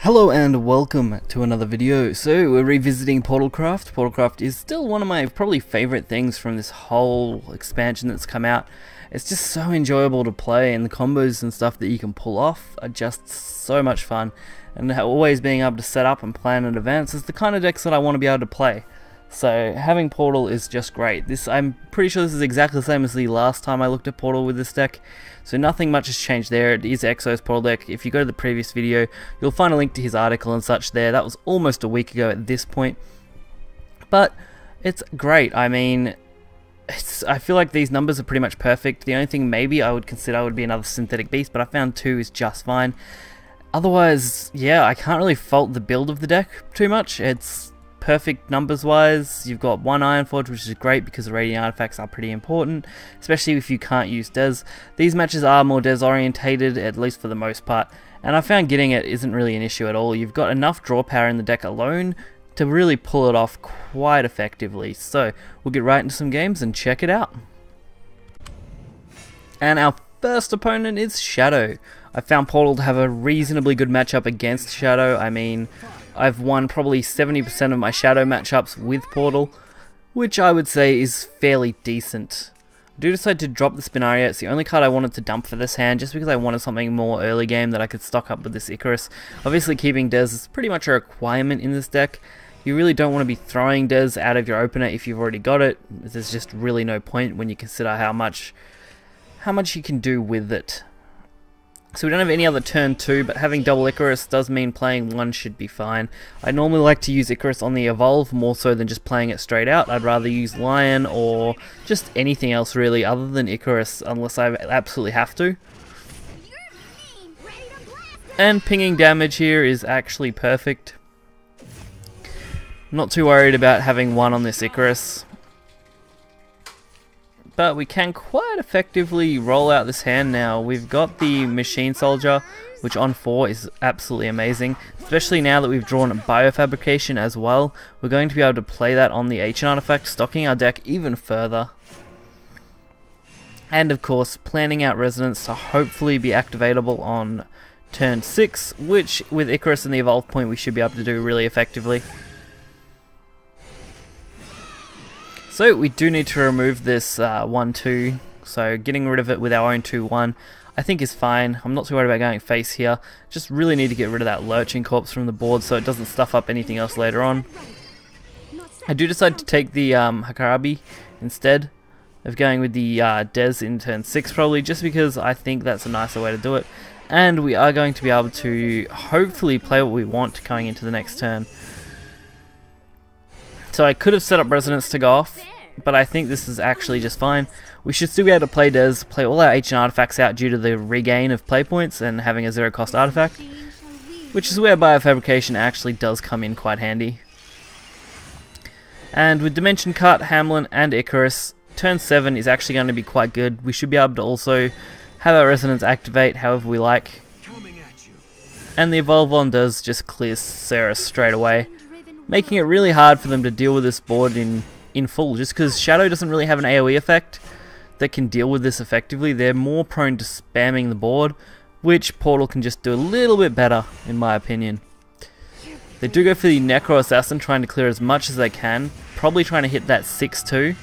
Hello and welcome to another video. So we're revisiting Portalcraft. Portalcraft is still one of my probably favourite things from this whole expansion that's come out. It's just so enjoyable to play, and the combos and stuff that you can pull off are just so much fun. And always being able to set up and plan in advance is the kind of decks that I want to be able to play. So having Portal is just great. I'm pretty sure this is exactly the same as the last time I looked at Portal with this deck. So nothing much has changed there. It is Exo's Portal deck. If you go to the previous video, you'll find a link to his article and such there. That was almost a week ago at this point. But it's great. I mean, I feel like these numbers are pretty much perfect. The only thing maybe I would consider would be another Synthetic Beast, but I found 2 is just fine. Otherwise, yeah, I can't really fault the build of the deck too much. It's perfect numbers wise. You've got 1 Ironforge, which is great because the Radiant artifacts are pretty important, especially if you can't use Des. These matches are more Des orientated, at least for the most part, and I found getting it isn't really an issue at all. You've got enough draw power in the deck alone to really pull it off quite effectively. So we'll get right into some games and check it out. And our first opponent is Shadow. I found Portal to have a reasonably good matchup against Shadow. I mean, I've won probably 70% of my Shadow matchups with Portal, which I would say is fairly decent. I do decide to drop the Spinaria. It's the only card I wanted to dump for this hand, just because I wanted something more early game that I could stock up with this Icarus. Obviously keeping Des is pretty much a requirement in this deck. You really don't want to be throwing Des out of your opener if you've already got it. There's just really no point when you consider how much you can do with it. So we don't have any other turn 2, but having double Icarus does mean playing 1 should be fine. I normally like to use Icarus on the evolve more so than just playing it straight out. I'd rather use Lion or just anything else really other than Icarus unless I absolutely have to. And pinging damage here is actually perfect. Not too worried about having 1 on this Icarus. But we can quite effectively roll out this hand now. We've got the Machine Soldier, which on 4 is absolutely amazing. Especially now that we've drawn Biofabrication as well. We're going to be able to play that on the Ancient Artifact, stocking our deck even further. And of course, planning out Resonance to hopefully be activatable on turn 6, which with Icarus and the Evolve Point we should be able to do really effectively. So we do need to remove this 1-2, so getting rid of it with our own 2-1 I think is fine. I'm not too worried about going face here, just really need to get rid of that Lurching Corpse from the board so it doesn't stuff up anything else later on. I do decide to take the Hakarabi instead of going with the Des in turn 6 probably, just because I think that's a nicer way to do it. And we are going to be able to hopefully play what we want going into the next turn. So I could have set up Resonance to go off, but I think this is actually just fine. We should still be able to play Des, play all our ancient artifacts out due to the regain of play points and having a 0 cost artifact, which is where Biofabrication actually does come in quite handy. And with Dimension Cut, Hamlin and Icarus, turn 7 is actually going to be quite good. We should be able to also have our Resonance activate however we like. And the Evolve on does just clear Ceres straight away, making it really hard for them to deal with this board in full, just because Shadow doesn't really have an AoE effect that can deal with this effectively. They're more prone to spamming the board, which Portal can just do a little bit better, in my opinion. They do go for the Necro Assassin, trying to clear as much as they can, probably trying to hit that 6-2.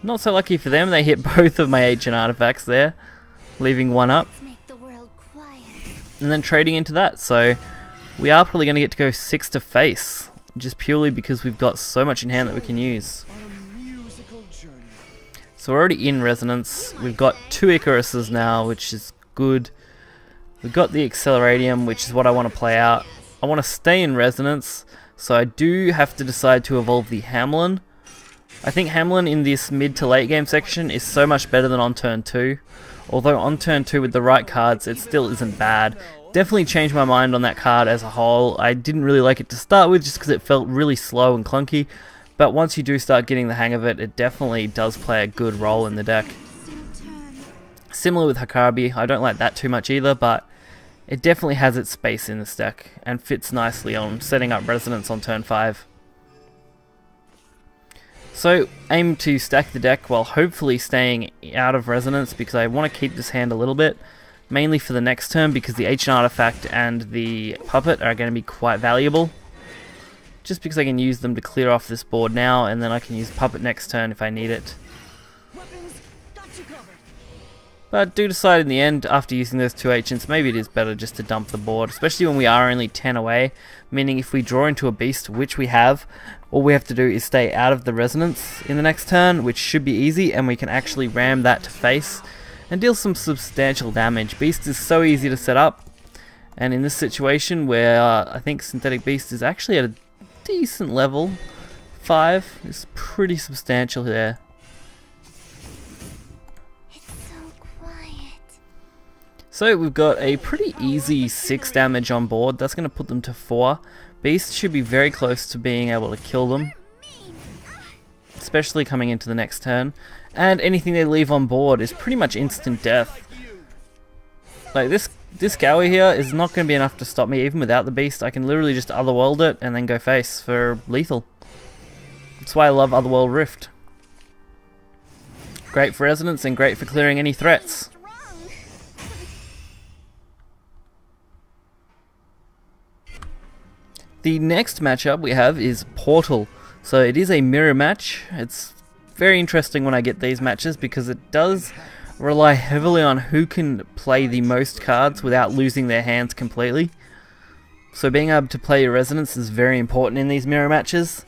Not so lucky for them, they hit both of my ancient artifacts there, leaving 1 up. And then trading into that, so we are probably going to get to go 6 to face, just purely because we've got so much in hand that we can use. So we're already in Resonance. We've got 2 Icaruses now, which is good. We've got the Acceleratium, which is what I want to play out. I want to stay in Resonance, so I do have to decide to evolve the Hamlin. I think Hamlin in this mid to late game section is so much better than on turn 2. Although on turn 2 with the right cards, it still isn't bad. Definitely changed my mind on that card as a whole. I didn't really like it to start with just because it felt really slow and clunky, but once you do start getting the hang of it, it definitely does play a good role in the deck. Similar with Hakarabi, I don't like that too much either, but it definitely has its space in this deck and fits nicely on setting up Resonance on turn 5. So aim to stack the deck while hopefully staying out of Resonance because I want to keep this hand a little bit. mainly for the next turn because the ancient artifact and the puppet are going to be quite valuable. Just because I can use them to clear off this board now, and then I can use puppet next turn if I need it. But do decide in the end, after using those two ancients, maybe it is better just to dump the board, especially when we are only 10 away, meaning if we draw into a beast, which we have, all we have to do is stay out of the resonance in the next turn, which should be easy, and we can actually ram that to face and deal some substantial damage. Beast is so easy to set up, and in this situation where I think Synthetic Beast is actually at a decent level, 5 is pretty substantial there. So we've got a pretty easy 6 damage on board. That's going to put them to 4. Beast should be very close to being able to kill them, especially coming into the next turn. And anything they leave on board is pretty much instant death. Like this Gowie here is not going to be enough to stop me even without the Beast. I can literally just Otherworld it and then go face for lethal. That's why I love Otherworld Rift. Great for resonance and great for clearing any threats. The next matchup we have is Portal. So it is a mirror match. It's very interesting when I get these matches because it does rely heavily on who can play the most cards without losing their hands completely. So being able to play your resonance is very important in these mirror matches.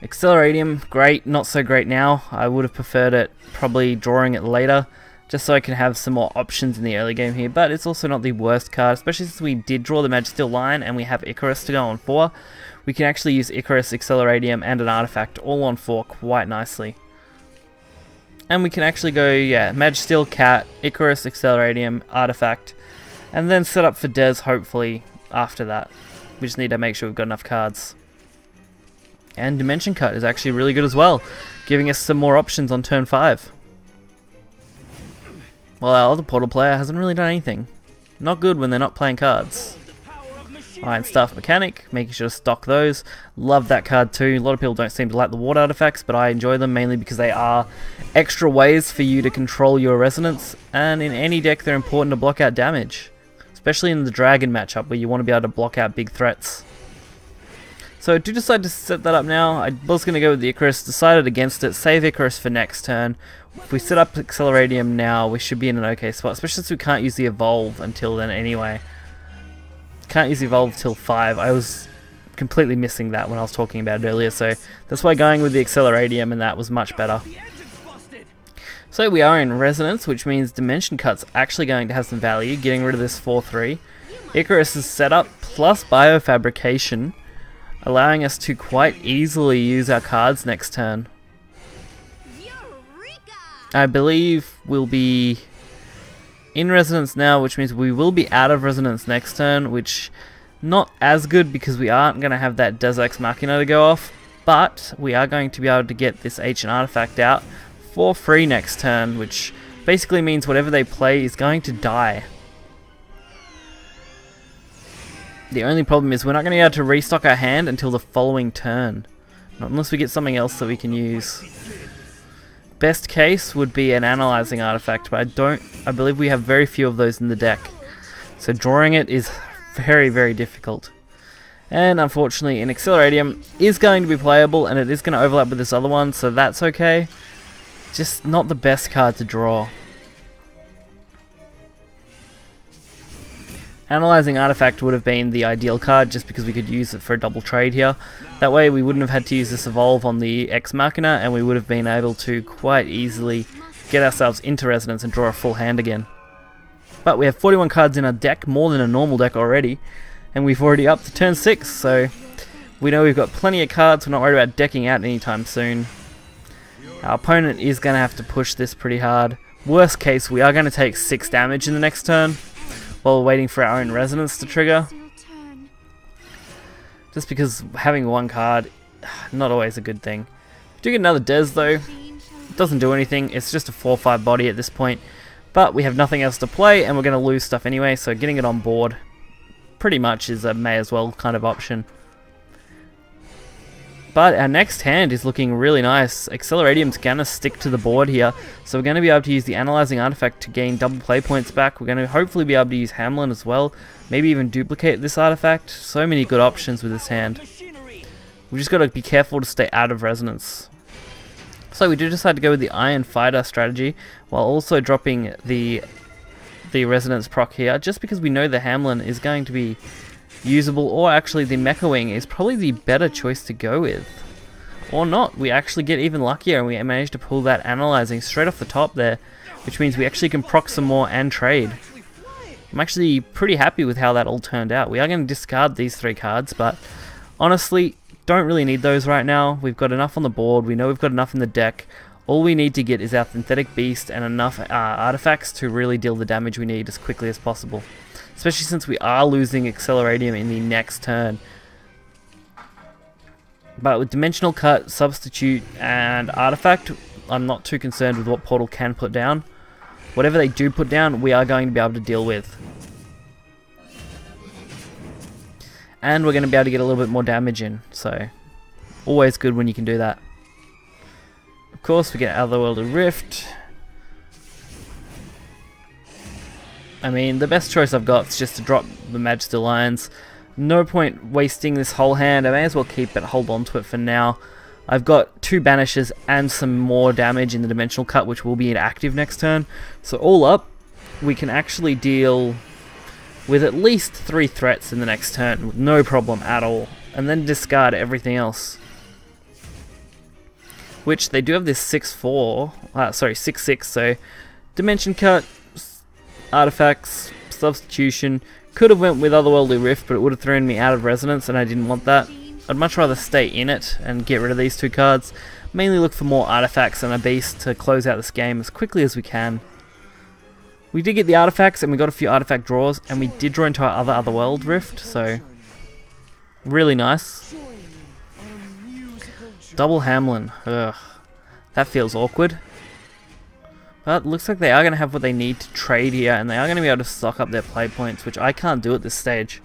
Acceleratium, great, not so great now. I would have preferred it probably drawing it later, just so I can have some more options in the early game here, but it's also not the worst card, especially since we did draw the Magic Steel line and we have Icarus to go on 4. We can actually use Icarus, Acceleratium, and an artifact all on 4 quite nicely. And we can actually go, yeah, Magic Steel, Cat, Icarus, Acceleratium, artifact, and then set up for Des hopefully after that. We just need to make sure we've got enough cards. And Dimension Cut is actually really good as well, giving us some more options on turn 5. Well, our other Portal player hasn't really done anything. Not good when they're not playing cards. Iron Staff Mechanic, making sure to stock those. Love that card too. A lot of people don't seem to like the water artifacts, but I enjoy them mainly because they are extra ways for you to control your resonance, and in any deck they're important to block out damage. Especially in the Dragon matchup where you want to be able to block out big threats. So I do decide to set that up now. I was going to go with the Icarus, decided against it, save Icarus for next turn. If we set up Acceleratium now, we should be in an okay spot, especially since we can't use the Evolve until then anyway. Can't use the Evolve till 5. I was completely missing that when I was talking about it earlier, so that's why going with the Acceleratium and that was much better. So we are in Resonance, which means Dimension Cut's actually going to have some value, getting rid of this 4-3. Icarus is set up plus Biofabrication, allowing us to quite easily use our cards next turn. I believe we'll be in Resonance now, which means we will be out of Resonance next turn, which not as good because we aren't going to have that Deus Ex Machina to go off, but we are going to be able to get this Ancient Artifact out for free next turn, which basically means whatever they play is going to die. The only problem is we're not going to be able to restock our hand until the following turn, not unless we get something else that we can use. Best case would be an Analyzing Artifact, but I believe we have very few of those in the deck. So drawing it is very, very difficult. And unfortunately, an Acceleratium is going to be playable, and it is going to overlap with this other one, so that's okay. Just not the best card to draw. Analyzing Artifact would have been the ideal card just because we could use it for a double trade here. That way we wouldn't have had to use this Evolve on the Ex Machina, and we would have been able to quite easily get ourselves into Resonance and draw a full hand again. But we have 41 cards in our deck, more than a normal deck already, and we've already up to turn 6, so we know we've got plenty of cards. We're not worried about decking out anytime soon. Our opponent is going to have to push this pretty hard. Worst case, we are going to take 6 damage in the next turn while we're waiting for our own Resonance to trigger. Just because having one card, not always a good thing. We do get another Des though. It doesn't do anything, it's just a 4-5 body at this point. But we have nothing else to play and we're going to lose stuff anyway, so getting it on board pretty much is a may as well kind of option. But our next hand is looking really nice. Acceleratium's gonna stick to the board here, so we're gonna be able to use the Analyzing Artifact to gain double play points back. We're gonna hopefully be able to use Hamlin as well, maybe even duplicate this artifact. So many good options with this hand. We just gotta be careful to stay out of resonance. So we do decide to go with the Iron Fighter strategy, while also dropping the resonance proc here, just because we know the Hamlin is going to be usable, or actually the Mecha Wing is probably the better choice to go with. Or not, we actually get even luckier and we manage to pull that Analyzing straight off the top there, which means we actually can proc some more and trade. I'm actually pretty happy with how that all turned out. We are going to discard these 3 cards, but honestly, don't really need those right now. We've got enough on the board, we know we've got enough in the deck. All we need to get is our Synthetic Beast and enough artifacts to really deal the damage we need as quickly as possible. Especially since we are losing Acceleratium in the next turn. But with Dimensional Cut, Substitute, and Artifact, I'm not too concerned with what Portal can put down. Whatever they do put down, we are going to be able to deal with. And we're going to be able to get a little bit more damage in, so always good when you can do that. Of course, we get Otherworldly Rift. I mean, the best choice I've got is just to drop the Magister Lions. No point wasting this whole hand. I may as well keep it, hold on to it for now. I've got 2 banishes and some more damage in the Dimensional Cut, which will be inactive next turn. So all up, we can actually deal with at least 3 threats in the next turn, with no problem at all. And then discard everything else. Which, they do have this 6-6, so Dimension Cut, Artifacts, Substitution. Could have went with Otherworldly Rift, but it would have thrown me out of resonance and I didn't want that. I'd much rather stay in it and get rid of these 2 cards. Mainly look for more artifacts and a beast to close out this game as quickly as we can. We did get the artifacts and we got a few artifact draws, and we did draw into our Otherworld Rift, so really nice. Double Hamlin. Ugh. That feels awkward. But looks like they are going to have what they need to trade here, and they are going to be able to stock up their play points, which I can't do at this stage.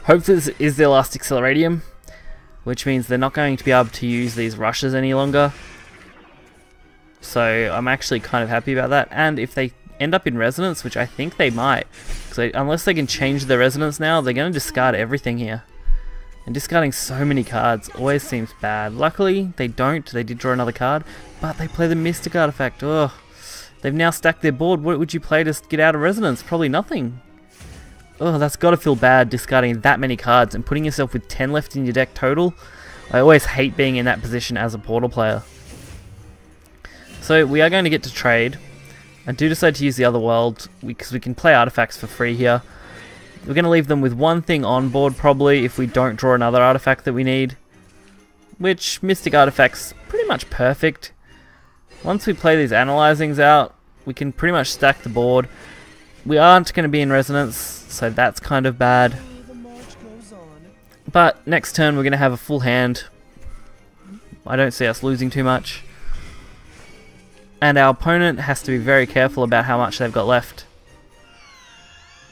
Hopefully this is their last Acceleratium, which means they're not going to be able to use these rushes any longer. So I'm actually kind of happy about that, and if they end up in resonance, which I think they might, because unless they can change their resonance now, they're going to discard everything here. And discarding so many cards always seems bad. Luckily, they don't. They did draw another card, but they play the Mystic Artifact. Ugh. They've now stacked their board. What would you play to get out of resonance? Probably nothing. Oh, that's got to feel bad, discarding that many cards and putting yourself with 10 left in your deck total. I always hate being in that position as a Portal player. So we are going to get to trade. I do decide to use the Otherworld because we can play artifacts for free here. We're going to leave them with 1 thing on board probably if we don't draw another artifact that we need. Which, Mystic Artifact's pretty much perfect. Once we play these Analyzings out, we can pretty much stack the board. We aren't going to be in resonance, so that's kind of bad. But next turn we're going to have a full hand. I don't see us losing too much. And our opponent has to be very careful about how much they've got left.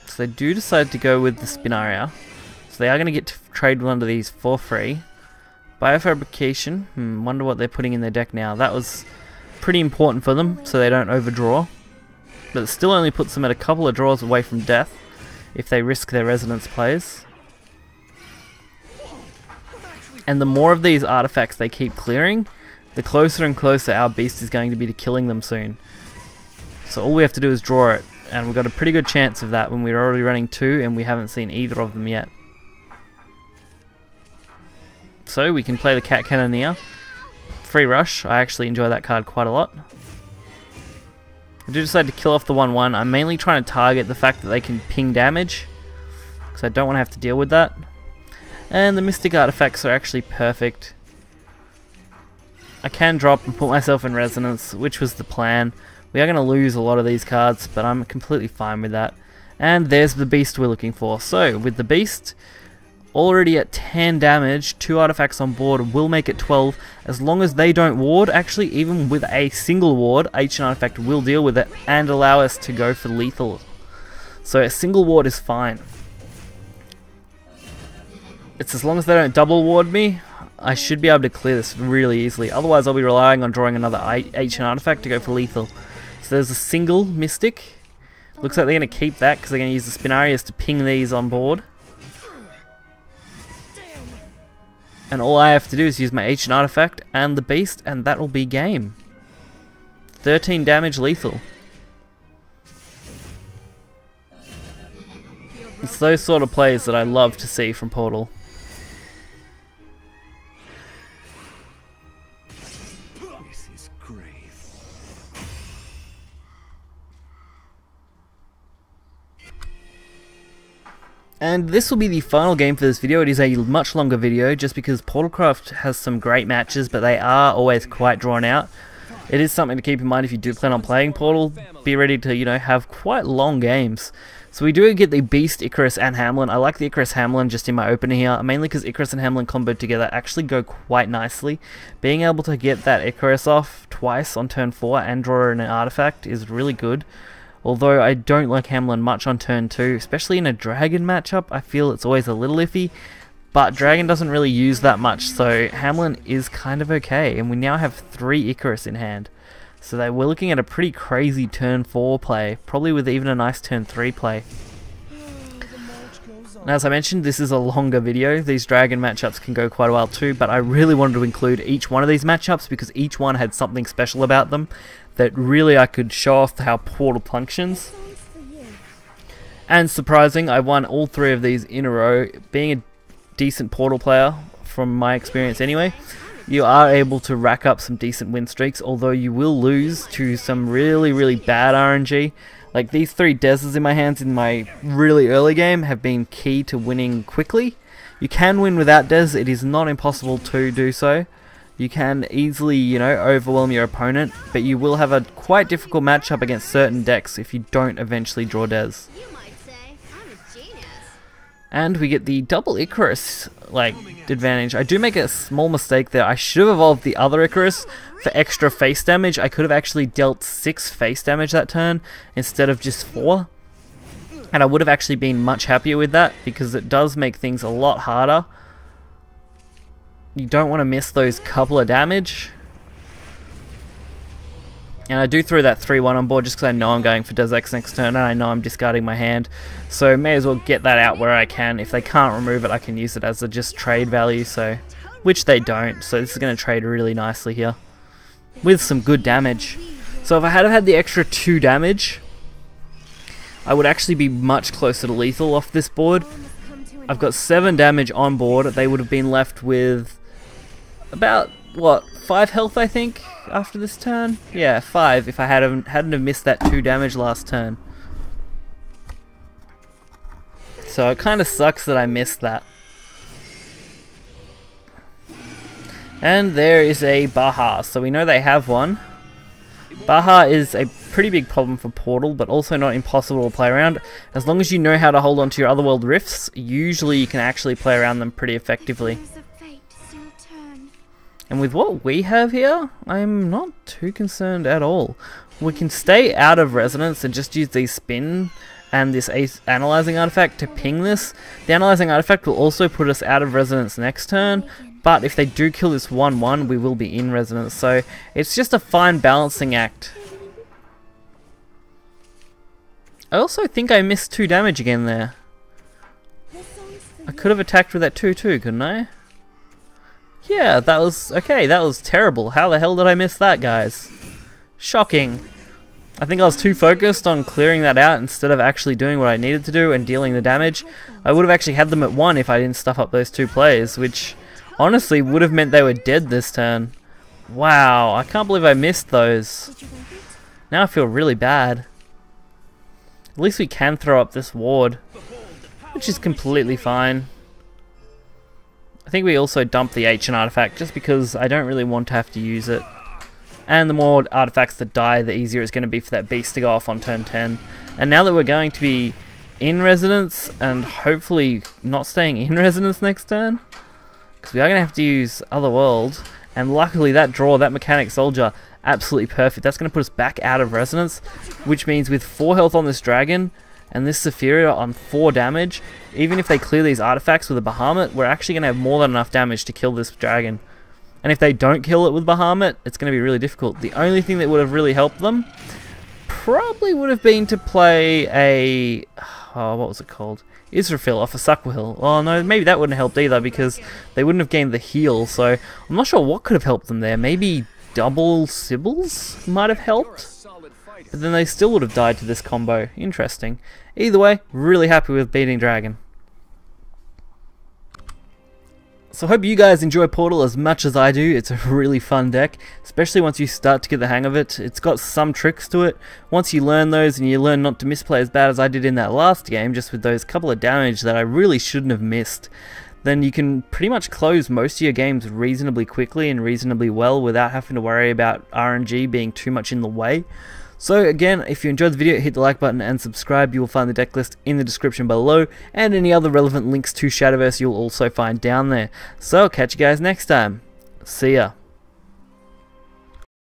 So they do decide to go with the Spinaria. So they are going to get to trade one of these for free. Biofabrication. Wonder what they're putting in their deck now. That was pretty important for them, so they don't overdraw. But it still only puts them at a couple of draws away from death if they risk their resonance plays. And the more of these artifacts they keep clearing, the closer and closer our beast is going to be to killing them soon. So all we have to do is draw it, and we've got a pretty good chance of that when we're already running 2 and we haven't seen either of them yet. So we can play the Cat Cannoneer. Free Rush, I actually enjoy that card quite a lot. I do decide to kill off the 1/1. I'm mainly trying to target the fact that they can ping damage, because I don't want to have to deal with that. And the Mystic Artifacts are actually perfect. I can drop and put myself in resonance, which was the plan. We are going to lose a lot of these cards, but I'm completely fine with that. And there's the beast we're looking for. So, with the beast already at 10 damage, 2 artifacts on board will make it 12. As long as they don't ward, actually even with a single ward, Ancient Artifact will deal with it and allow us to go for lethal. So a single ward is fine. It's as long as they don't double ward me, I should be able to clear this really easily. Otherwise, I'll be relying on drawing another ancient artifact to go for lethal. So there's a single Mystic. Looks like they're going to keep that because they're going to use the Spinarius to ping these on board. And all I have to do is use my ancient artifact and the beast, and that will be game. 13 damage lethal. It's those sort of plays that I love to see from Portal. This is grave. And this will be the final game for this video. It is a much longer video just because Portalcraft has some great matches, but they are always quite drawn out. It is something to keep in mind if you do plan on playing Portal. Be ready to, you know, have quite long games. So we do get the Beast, Icarus, and Hamlin. I like the Icarus Hamlin just in my opener here, mainly because Icarus and Hamlin comboed together actually go quite nicely. Being able to get that Icarus off twice on turn 4 and draw an artifact is really good. Although I don't like Hamlin much on turn 2, especially in a Dragon matchup, I feel it's always a little iffy. But Dragon doesn't really use that much, so Hamlin is kind of okay. And we now have 3 Icarus in hand. So we're looking at a pretty crazy turn 4 play, probably with even a nice turn 3 play. Now, as I mentioned, this is a longer video. These Dragon matchups can go quite a while too, but I really wanted to include each one of these matchups because each one had something special about them that really I could show off how Portal functions. And surprising, I won all 3 of these in a row. Being a decent Portal player, from my experience anyway, you are able to rack up some decent win streaks, although you will lose to some really bad RNG. Like these 3 Deserts in my hands in my really early game have been key to winning quickly. You can win without Des, it is not impossible to do so. You can easily, you know, overwhelm your opponent, but you will have a quite difficult matchup against certain decks if you don't eventually draw Des. And we get the double Icarus, like, advantage. I do make a small mistake there. I should have evolved the other Icarus for extra face damage. I could have actually dealt 6 face damage that turn instead of just 4. And I would have actually been much happier with that because it does make things a lot harder. You don't want to miss those couple of damage. And I do throw that 3-1 on board just because I know I'm going for Des Ex next turn and I know I'm discarding my hand. So may as well get that out where I can. If they can't remove it, I can use it as a just trade value, so which they don't. So this is going to trade really nicely here with some good damage. So if I had had the extra 2 damage, I would actually be much closer to lethal off this board. I've got 7 damage on board. They would have been left with about, what, 5 health I think after this turn? Yeah, 5 if I hadn't have missed that 2 damage last turn. So it kind of sucks that I missed that. And there is a Baha, so we know they have one. Baha is a pretty big problem for Portal, but also not impossible to play around. As long as you know how to hold on to your Otherworld Rifts, usually you can actually play around them pretty effectively. And with what we have here, I'm not too concerned at all. We can stay out of Resonance and just use these Spin and this Analyzing Artifact to ping this. The Analyzing Artifact will also put us out of Resonance next turn, but if they do kill this 1-1, we will be in Resonance. So it's just a fine balancing act. I also think I missed 2 damage again there. I could have attacked with that 2-2, couldn't I? Yeah, that was... okay, that was terrible. How the hell did I miss that, guys? Shocking. I think I was too focused on clearing that out instead of actually doing what I needed to do and dealing the damage. I would have actually had them at 1 if I didn't stuff up those 2 plays, which honestly would have meant they were dead this turn. Wow, I can't believe I missed those. Now I feel really bad. At least we can throw up this ward, which is completely fine. I think we also dump the ancient artifact just because I don't really want to have to use it. And the more artifacts that die, the easier it's going to be for that beast to go off on turn 10. And now that we're going to be in Resonance and hopefully not staying in Resonance next turn, because we are going to have to use Otherworld, and luckily that draw, that Mechanic Soldier, absolutely perfect. That's going to put us back out of Resonance, which means with 4 health on this dragon and this Zephyria on 4 damage, even if they clear these artifacts with a Bahamut, we're actually going to have more than enough damage to kill this dragon. And if they don't kill it with Bahamut, it's going to be really difficult. The only thing that would have really helped them probably would have been to play a... oh, what was it called? Israfil off a Suckwill. Oh no, maybe that wouldn't have helped either because they wouldn't have gained the heal, so I'm not sure what could have helped them there. Maybe double Sybils might have helped, but then they still would have died to this combo. Interesting. Either way, really happy with beating Dragon. So I hope you guys enjoy Portal as much as I do. It's a really fun deck, especially once you start to get the hang of it. It's got some tricks to it. Once you learn those and you learn not to misplay as bad as I did in that last game, just with those couple of damage that I really shouldn't have missed, then you can pretty much close most of your games reasonably quickly and reasonably well without having to worry about RNG being too much in the way. So again, if you enjoyed the video, hit the like button and subscribe. You will find the deck list in the description below, and any other relevant links to Shadowverse you'll also find down there. So catch you guys next time. See ya.